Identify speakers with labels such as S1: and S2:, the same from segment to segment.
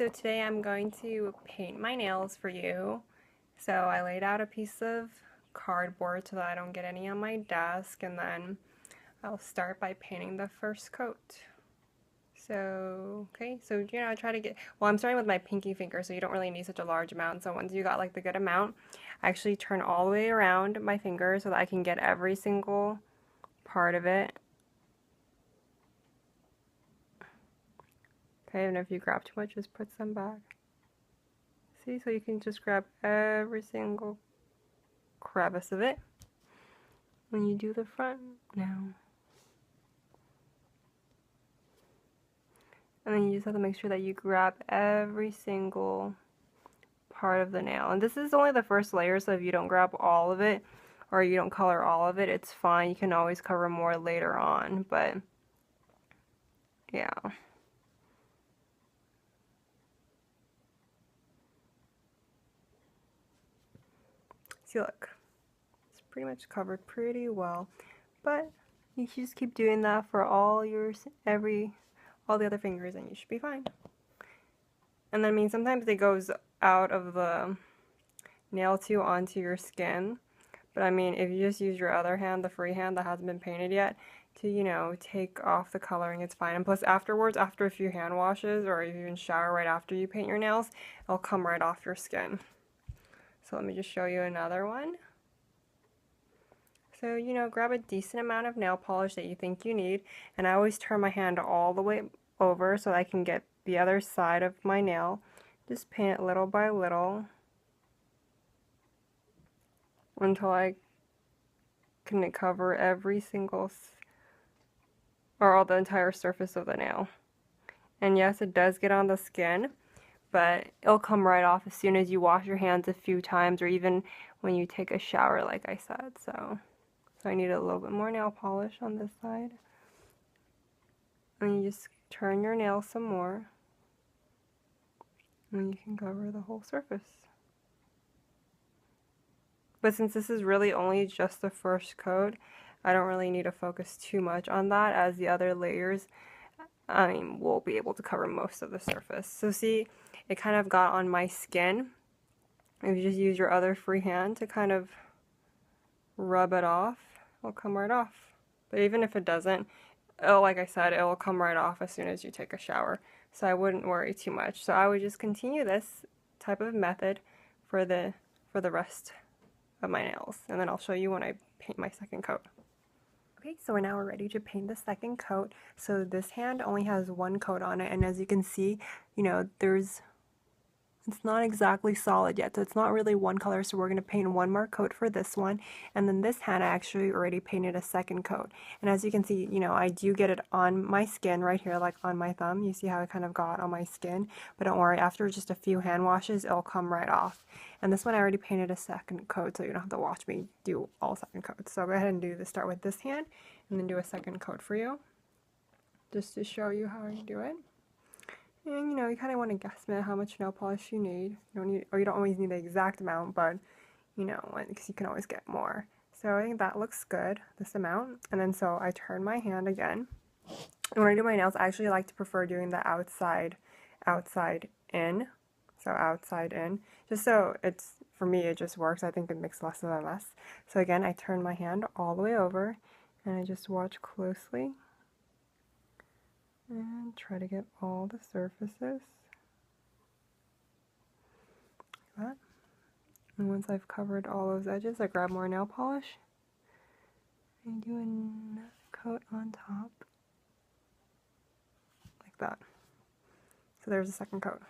S1: So today I'm going to paint my nails for you. So I laid out a piece of cardboard so that I don't get any on my desk, and then I'll start by painting the first coat. So, okay, so I try to get, well, I'm starting with my pinky finger, so you don't really need such a large amount. So once you got like the good amount, I actually turn all the way around my finger so that I can get every single part of it. Okay, and if you grab too much, just put some back. See, so you can just grab every single crevice of it when you do the front now. And then you just have to make sure that you grab every single part of the nail. And this is only the first layer, so if you don't grab all of it or you don't color all of it, it's fine. You can always cover more later on, but yeah. See, look, it's pretty much covered pretty well, but you should just keep doing that for all the other fingers, and you should be fine. And then, I mean, sometimes it goes out of the nail too onto your skin, but I mean, if you just use your other hand, the free hand that hasn't been painted yet, to take off the coloring, it's fine. And plus afterwards, after a few hand washes, or if you even shower right after you paint your nails, it'll come right off your skin. So let me just show you another one. So, grab a decent amount of nail polish that you think you need, and I always turn my hand all the way over so I can get the other side of my nail. Just paint it little by little until I can cover every single, or all the entire surface of the nail. And yes, it does get on the skin, but it'll come right off as soon as you wash your hands a few times, or even when you take a shower, like I said. So I need a little bit more nail polish on this side. And you just turn your nail some more, and you can cover the whole surface. But since this is really only just the first coat, I don't really need to focus too much on that, as the other layers, will be able to cover most of the surface. So see, it kind of got on my skin. If you just use your other free hand to kind of rub it off, it'll come right off. But even if it doesn't, like I said, it will come right off as soon as you take a shower. So I wouldn't worry too much. So I would just continue this type of method for the rest of my nails. And then I'll show you when I paint my second coat. Okay, so now we're ready to paint the second coat. So this hand only has one coat on it, and as you can see, it's not exactly solid yet, so it's not really one color, so we're going to paint one more coat for this one. And then this hand I actually already painted a second coat. And as you can see, I do get it on my skin right here, like on my thumb. You see how it kind of got on my skin? But don't worry, after just a few hand washes, it'll come right off. And this one I already painted a second coat, so you don't have to watch me do all second coats. So I'll go ahead and start with this hand, and then do a second coat for you, just to show you how I do it. And you kind of want to guesstimate how much nail polish you need. You don't always need the exact amount, but because you can always get more. So I think that looks good, this amount. And then so I turn my hand again. And when I do my nails, I actually like to prefer doing the outside in. So outside in. Just so for me, it just works. I think it makes less of a mess. So again, I turn my hand all the way over, and I just watch closely. And try to get all the surfaces like that. And once I've covered all those edges, I grab more nail polish and do another coat on top like that. So there's a second coat.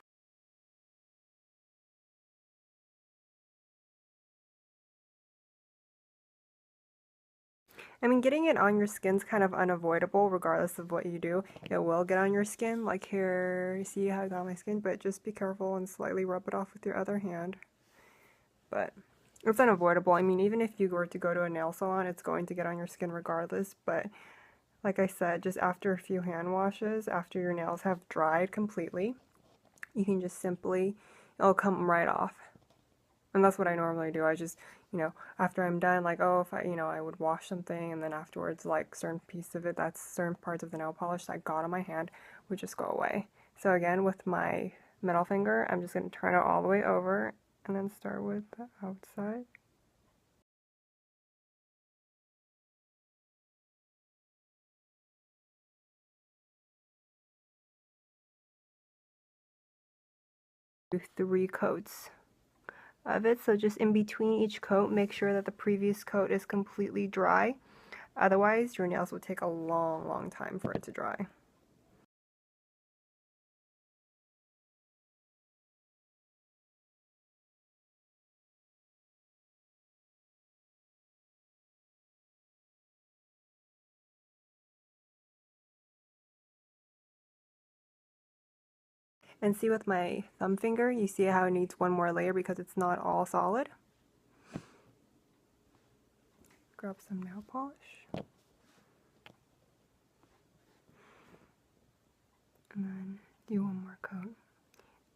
S1: I mean, getting it on your skin's kind of unavoidable regardless of what you do. It will get on your skin, like here, you see how it got on my skin, but just be careful and slightly rub it off with your other hand. But it's unavoidable. I mean, even if you were to go to a nail salon, it's going to get on your skin regardless. But like I said, just after a few hand washes, after your nails have dried completely, you can just it'll come right off. And that's what I normally do. I just, after I'm done, like, if I would wash something, and then afterwards, like, certain parts of the nail polish that got on my hand would just go away. So again, with my middle finger, I'm just going to turn it all the way over and then start with the outside. Do 3 coats of it, so just in between each coat, make sure that the previous coat is completely dry. Otherwise, your nails will take a long time for it to dry. And see with my thumb finger, you see how it needs one more layer because it's not all solid. Grab some nail polish. And then do one more coat.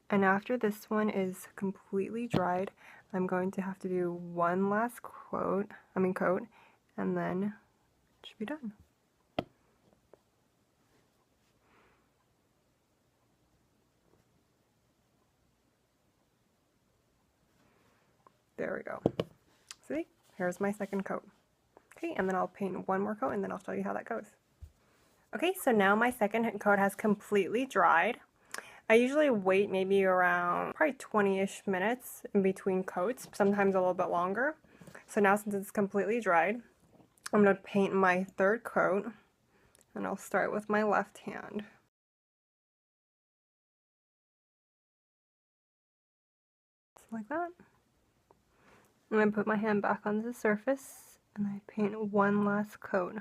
S1: And after this one is completely dried, I'm going to have to do one last coat, and then it should be done. There we go. See? Here's my second coat. Okay, and then I'll paint one more coat and then I'll show you how that goes. Okay, so now my second coat has completely dried. I usually wait maybe around probably 20-ish minutes in between coats, sometimes a little bit longer. So now since it's completely dried, I'm going to paint my third coat, and I'll start with my left hand. Just like that. And then put my hand back on the surface, and I paint one last coat.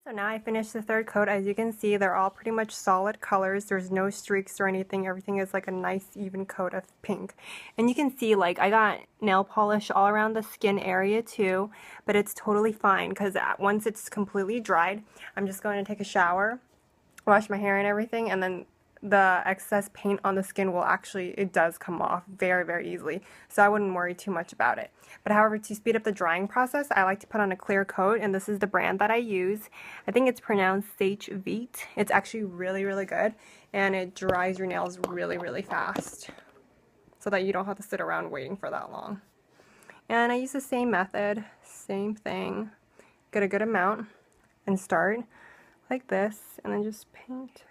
S1: So now I finished the third coat. As you can see, they're all pretty much solid colors. There's no streaks or anything. Everything is like a nice even coat of pink. And you can see like I got nail polish all around the skin area too, but it's totally fine because once it's completely dried, I'm just going to take a shower, wash my hair and everything, and then the excess paint on the skin will it does come off very easily, so I wouldn't worry too much about it. But however, to speed up the drying process, I like to put on a clear coat, and this is the brand that I use. I think it's pronounced Sage Vite. It's actually really good, and it dries your nails really fast, so that you don't have to sit around waiting for that long. And I use the same method, same thing, get a good amount, and start like this, and then just paint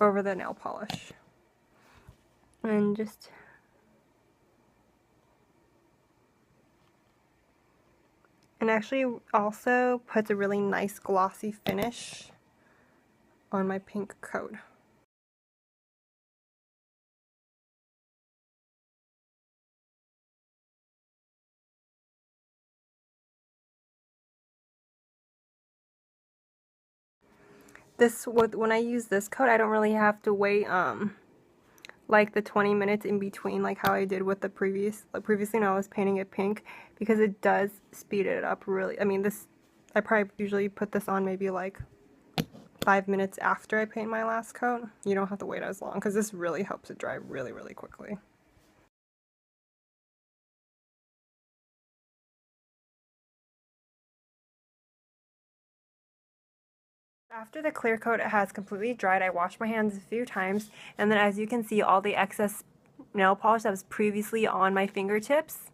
S1: over the nail polish. And just actually also puts a really nice glossy finish on my pink coat. When I use this coat, I don't really have to wait like the 20 minutes in between, like how I did with the previously when I was painting it pink, because it does speed it up really. I mean, I probably usually put this on maybe like 5 minutes after I paint my last coat. You don't have to wait as long because this really helps it dry really quickly. After the clear coat has completely dried, I washed my hands a few times, and then as you can see, all the excess nail polish that was previously on my fingertips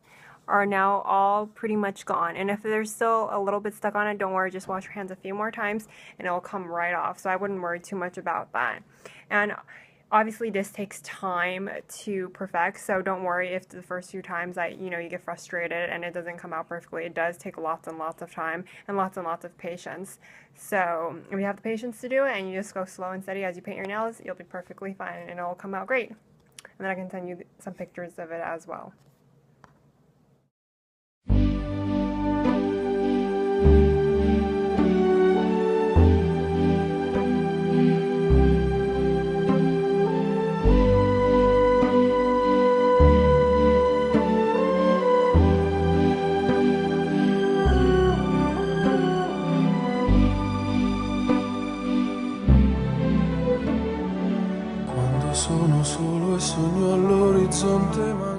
S1: are now all pretty much gone. And if there's still a little bit stuck on it, don't worry, just wash your hands a few more times and it'll come right off. So I wouldn't worry too much about that. And obviously this takes time to perfect, so don't worry if the first few times you get frustrated and it doesn't come out perfectly. It does take lots and lots of time and lots of patience. So if you have the patience to do it and you just go slow and steady as you paint your nails, you'll be perfectly fine and it'll come out great. And then I can send you some pictures of it as well.
S2: sono solo e sogno all'orizzonte.